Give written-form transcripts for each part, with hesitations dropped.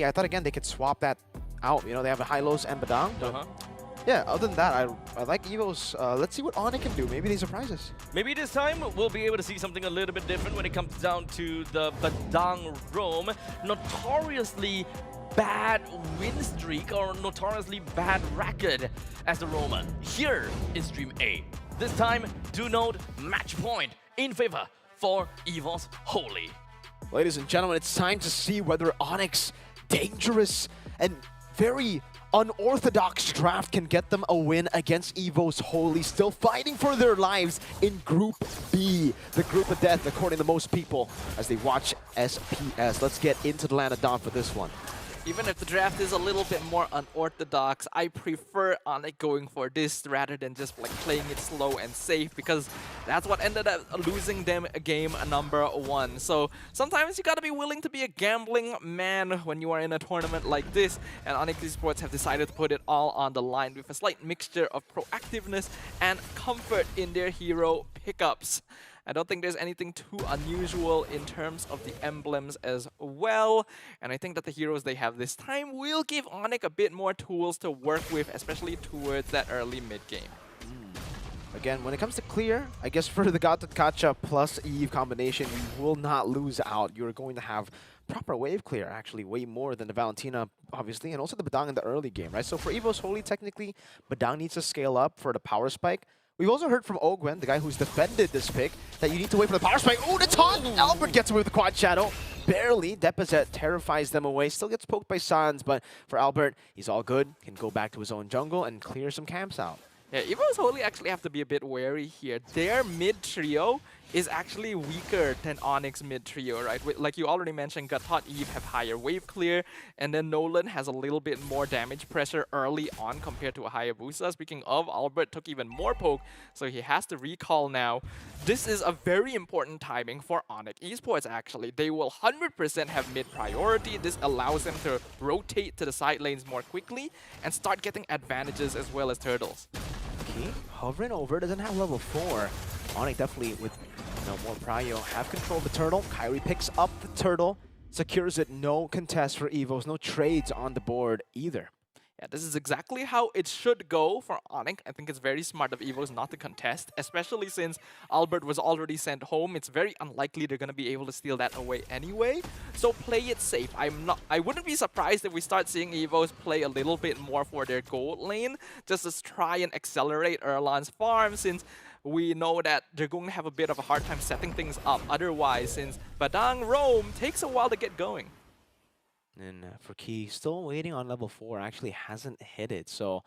I thought again they could swap that out. You know, they have a high-lows and Badang. Yeah, other than that, I like EVOS. Let's see what ONIC can do. Maybe they surprise us. Maybe this time we'll be able to see something a little bit different when it comes down to the Badang Rome. Notoriously bad win streak or notoriously bad record as the Roma here in Stream A. This time, do note match point in favor for EVOS Holy. Ladies and gentlemen, it's time to see whether ONIC's dangerous and very unorthodox draft can get them a win against EVOS Holy, still fighting for their lives in Group B, the group of death, according to most people, as they watch SPS. Let's get into the land of Dawn for this one. Even if the draft is a little bit more unorthodox, I prefer ONIC going for this rather than just like playing it slow and safe, because that's what ended up losing them game number 1. So sometimes you gotta be willing to be a gambling man when you are in a tournament like this, and ONIC Esports have decided to put it all on the line with a slight mixture of proactiveness and comfort in their hero pickups. I don't think there's anything too unusual in terms of the emblems as well. And I think that the heroes they have this time will give ONIC a bit more tools to work with, especially towards that early mid-game. Again, when it comes to clear, I guess for the Gato plus Eve combination, you will not lose out. You're going to have proper wave clear, actually, way more than the Valentina, obviously, and also the Badang in the early game, right? So for EVOS Holy, technically, Badang needs to scale up for the power spike. We've also heard from Ogwen, the guy who's defended this pick, that you need to wait for the power spike. Oh, the taunt! Albert gets away with the quad shadow. Barely. Deposit terrifies them away. Still gets poked by Sans, but for Albert, he's all good. Can go back to his own jungle and clear some camps out. Yeah, EVOS Holy actually have to be a bit wary here. Their mid-trio is actually weaker than ONIC's mid-trio, right? Like you already mentioned, Gatot Eve have higher wave clear, and then Nolan has a little bit more damage pressure early on compared to a Hayabusa. Speaking of, Albert took even more poke, so he has to recall now. This is a very important timing for ONIC Esports, actually. They will 100% have mid-priority. This allows them to rotate to the side lanes more quickly and start getting advantages as well as turtles. Okay, hovering over, doesn't have level 4. ONIC definitely with more prio have control of the turtle. Kyrie picks up the turtle, secures it. No contest for EVOS, no trades on the board either. Yeah, this is exactly how it should go for ONIC. I think it's very smart of EVOS not to contest, especially since Albert was already sent home. It's very unlikely they're going to be able to steal that away anyway. So play it safe. I wouldn't be surprised if we start seeing EVOS play a little bit more for their gold lane, just to try and accelerate Erlan's farm, since we know that they're going to have a bit of a hard time setting things up otherwise, since Badang Rome takes a while to get going. And for Key, still waiting on level 4, actually hasn't hit it. So,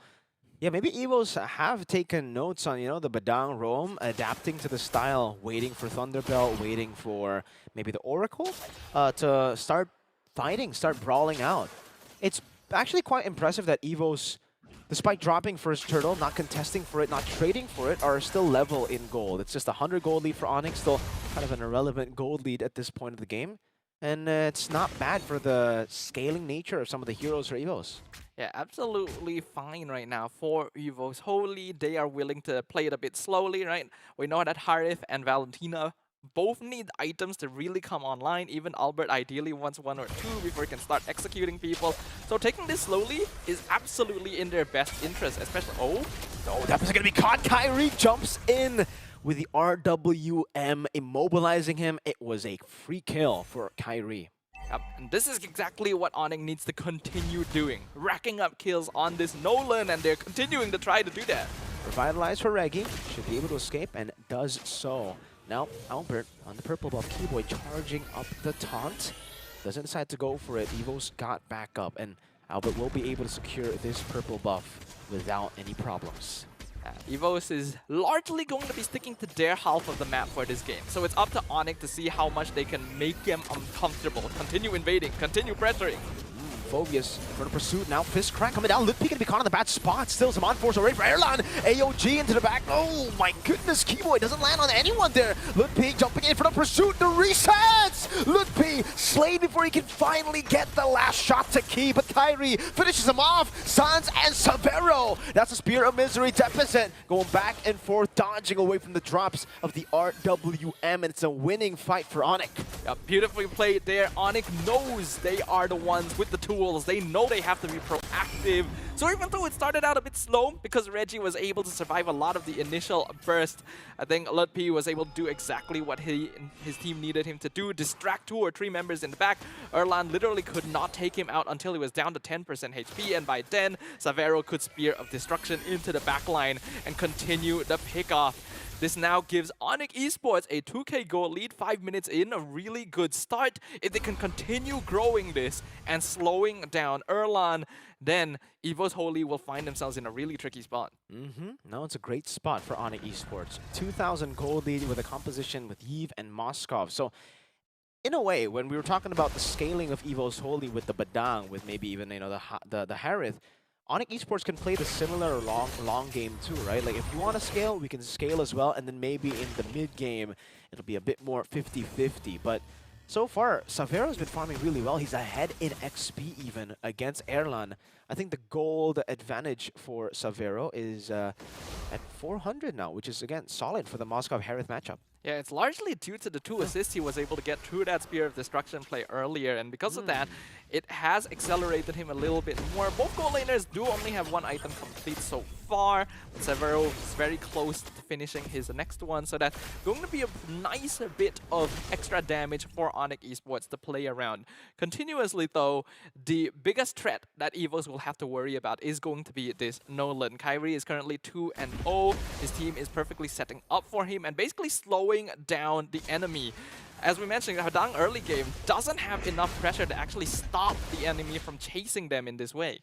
yeah, maybe EVOS have taken notes on, the Badang Rome, adapting to the style, waiting for Thunderbelt, waiting for maybe the Oracle to start fighting, start brawling out. It's actually quite impressive that EVOS, despite dropping first turtle, not contesting for it, not trading for it, are still level in gold. It's just a 100 gold lead for ONIC, still kind of an irrelevant gold lead at this point of the game. And it's not bad for the scaling nature of some of the heroes for EVOS. Yeah, absolutely fine right now for EVOS Holy. They are willing to play it a bit slowly, right? We know that Harith and Valentina both need items to really come online. Even Albert ideally wants 1 or 2 before he can start executing people. So taking this slowly is absolutely in their best interest, especially... Oh, no, that was going to be caught. Kyrie jumps in with the RWM, immobilizing him. It was a free kill for Kyrie. Yep, and this is exactly what ONIC needs to continue doing. Racking up kills on this Nolan, and they're continuing to try to do that. Revitalize for Reggie. Should be able to escape, and does so. Now, Albert on the purple buff, Keyboy charging up the taunt. Doesn't decide to go for it. EVOS got back up, and Albert will be able to secure this purple buff without any problems. EVOS is largely going to be sticking to their half of the map for this game. So it's up to ONIC to see how much they can make them uncomfortable. Continue invading, continue pressuring. Phobius for the pursuit. Now Fist Crack coming down. Lutpi gonna be caught on the bad spot. Still some on-force already for Erlan. AOG into the back. Oh my goodness, Keyboy doesn't land on anyone there. Lutpi jumping in for the pursuit. The resets! Lutpi slain before he can finally get the last shot to key, but Kyrie finishes him off. Sans and Severo. That's a Spear of Misery deficit. Going back and forth, dodging away from the drops of the RWM, and it's a winning fight for ONIC. Yeah, beautifully played there. ONIC knows they are the ones with the tools. They know they have to be proactive. So even though it started out a bit slow, because Reggie was able to survive a lot of the initial burst, I think Lutpi was able to do exactly what his team needed him to do, distract 2 or 3 members in the back. Erlan literally could not take him out until he was down to 10% HP, and by then, Severo could Spear of Destruction into the backline and continue the pickoff. This now gives ONIC Esports a 2K goal lead 5 minutes in, a really good start. If they can continue growing this and slowing down Erlan, then evosholy will find themselves in a really tricky spot. No, it's a great spot for ONIC Esports. 2,000 gold lead with a composition with Yves and Moskov. So, in a way, when we were talking about the scaling of evosholy with the Badang, with maybe even the Harith, ONIC Esports can play the similar long game too, right? Like, if you want to scale, we can scale as well, and then maybe in the mid game, it'll be a bit more 50-50. But so far, Savero's been farming really well. He's ahead in XP even against Erlan. I think the gold advantage for Severo is at 400 now, which is, again, solid for the Moskov-Harith matchup. Yeah, it's largely due to the 2 assists he was able to get through that Spear of Destruction play earlier, and because of that, it has accelerated him a little bit more. Both goal laners do only have 1 item complete so far, but Severo is very close to finishing his next one, so that's going to be a nice bit of extra damage for ONIC Esports to play around. Continuously though, the biggest threat that EVOS will have to worry about is going to be this Nolan. Kyrie is currently 2-0, his team is perfectly setting up for him and basically slowing down the enemy. As we mentioned, Hadang early game doesn't have enough pressure to actually stop the enemy from chasing them in this way.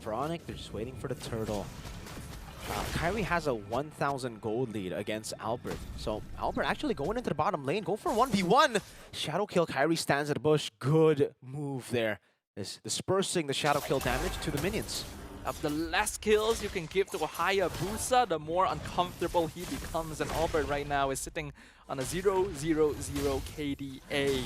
For ONIC, they're just waiting for the turtle. Kyrie has a 1,000 gold lead against Albert. So Albert actually going into the bottom lane, go for 1v1. Shadow kill, Kyrie stands at the bush. Good move there. Dispersing the shadow kill damage to the minions. The less kills you can give to a Hayabusa, the more uncomfortable he becomes. And Albert right now is sitting on a 0-0-0 KDA.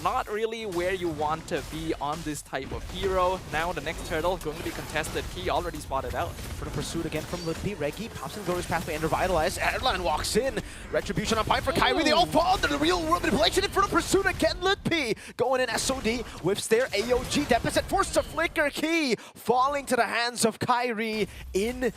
Not really where you want to be on this type of hero. Now the next turtle going to be contested. He already spotted out. For the pursuit again from Lutpi. Regi pops in Glorious Pathway and Revitalize. Erlan walks in. Retribution on point for Kyrie. They all fall under the real world manipulation. In for the pursuit again. Lutpi going in SOD. Whips there. AOG deficit forced to flicker key. Falling to the hands of Kyrie in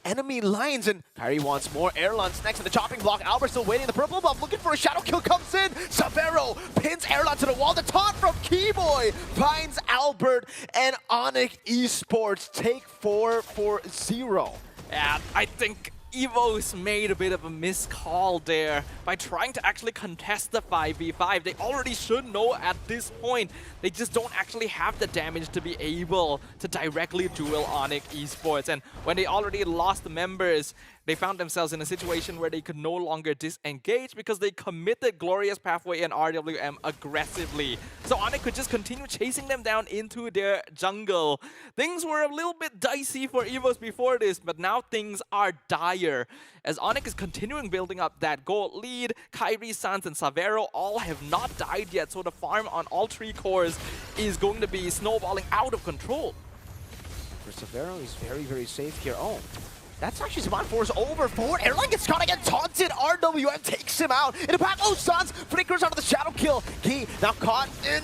enemy lines, and Kyrie wants more. Erlan's next to the chopping block. Albert still waiting. The purple buff looking for a shadow kill comes in. Severo pins Erlan to the wall. The taunt from Keyboy finds Albert, and ONIC Esports take 4-0. Yeah, I think EVOS made a bit of a miscall there by trying to actually contest the 5v5. They already should know at this point. They just don't actually have the damage to be able to directly duel ONIC Esports. And when they already lost the members, they found themselves in a situation where they could no longer disengage because they committed Glorious Pathway and RWM aggressively. So ONIC could just continue chasing them down into their jungle. Things were a little bit dicey for EVOS before this, but now things are dire. As ONIC is continuing building up that gold lead, Kyrie, Sans, and Severo all have not died yet, so the farm on all 3 cores is going to be snowballing out of control. For Severo, he's very, very safe here. Oh. That's actually Spawn Force over 4. Erlan gets caught again, taunted. RWM takes him out. In the path, oh, Sans flickers onto the shadow kill. Key now caught in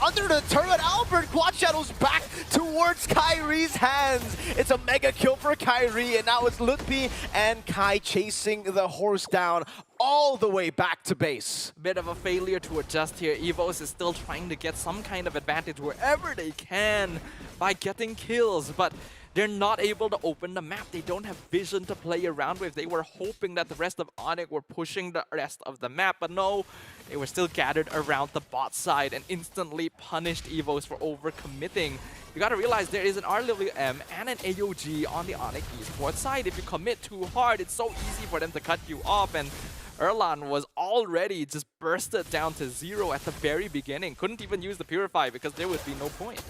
under the turret. Albert quad shadows back towards Kyrie's hands. It's a mega kill for Kyrie, and now it's Lutpi and Kai chasing the horse down all the way back to base. Bit of a failure to adjust here. EVOS is still trying to get some kind of advantage wherever they can by getting kills, but they're not able to open the map. They don't have vision to play around with. They were hoping that the rest of ONIC were pushing the rest of the map, but no, they were still gathered around the bot side and instantly punished EVOS for overcommitting. You gotta realize there is an RWM and an AOG on the ONIC Esports side. If you commit too hard, it's so easy for them to cut you off, and Erlan was already just bursted down to 0 at the very beginning. Couldn't even use the Purify because there would be no point.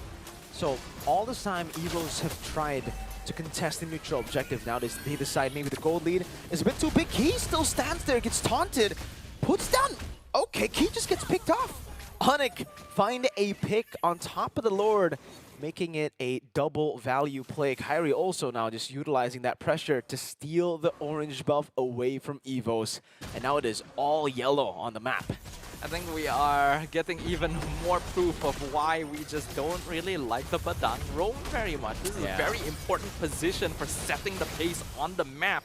So all this time, EVOS have tried to contest the neutral objective. Now they decide maybe the gold lead is a bit too big. He still stands there, gets taunted, puts down Okay, Key just gets picked off. ONIC find a pick on top of the Lord, making it a double value play. Kairi also now just utilizing that pressure to steal the orange buff away from EVOS. And now it is all yellow on the map. I think we are getting even more proof of why we just don't really like the Badang roam very much. This is a very important position for setting the pace on the map.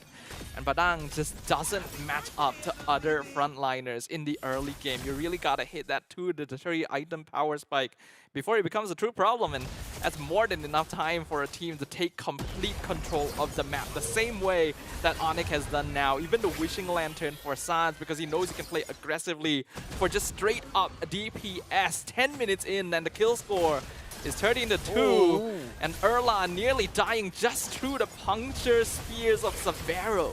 And Badang just doesn't match up to other frontliners in the early game. You really gotta hit that 2 to 3 item power spike before it becomes a true problem, and that's more than enough time for a team to take complete control of the map, the same way that ONIC has done now. Even the Wishing Lantern for Sans, because he knows he can play aggressively for just straight up DPS. 10 minutes in, and the kill score is 13-2, and Erlan nearly dying just through the puncture spears of Severo.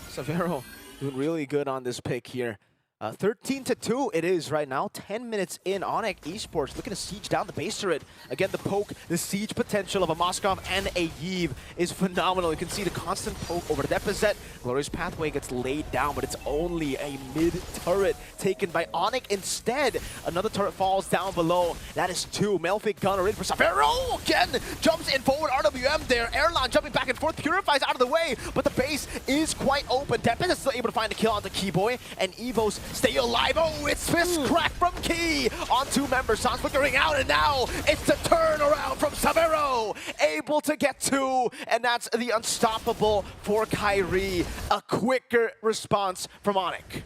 Severo doing really good on this pick here. 13-2 it is right now. 10 minutes in. ONIC Esports looking to siege down the base turret. Again, the poke, the siege potential of a Moskov and a Yves is phenomenal. You can see the constant poke over the Deposit. Glorious Pathway gets laid down, but it's only a mid-turret taken by ONIC instead. Another turret falls down below. That is 2. Melfic Gunner in for Severo. Again, jumps in forward. RWM there. Erlan jumping back and forth. Purifies out of the way, but the base is quite open. Deposit is still able to find a kill onto Keyboy, and Evos stay alive. Oh, it's fist crack from Key on 2 members. Sans flickering out, and now it's the turnaround from Severo. Able to get 2, and that's the unstoppable for Kairi. A quicker response from ONIC.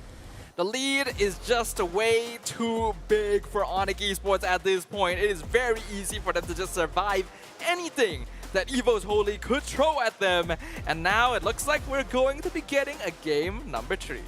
The lead is just way too big for ONIC Esports at this point. It is very easy for them to just survive anything that evosholy could throw at them. And now it looks like we're going to be getting a game number 3.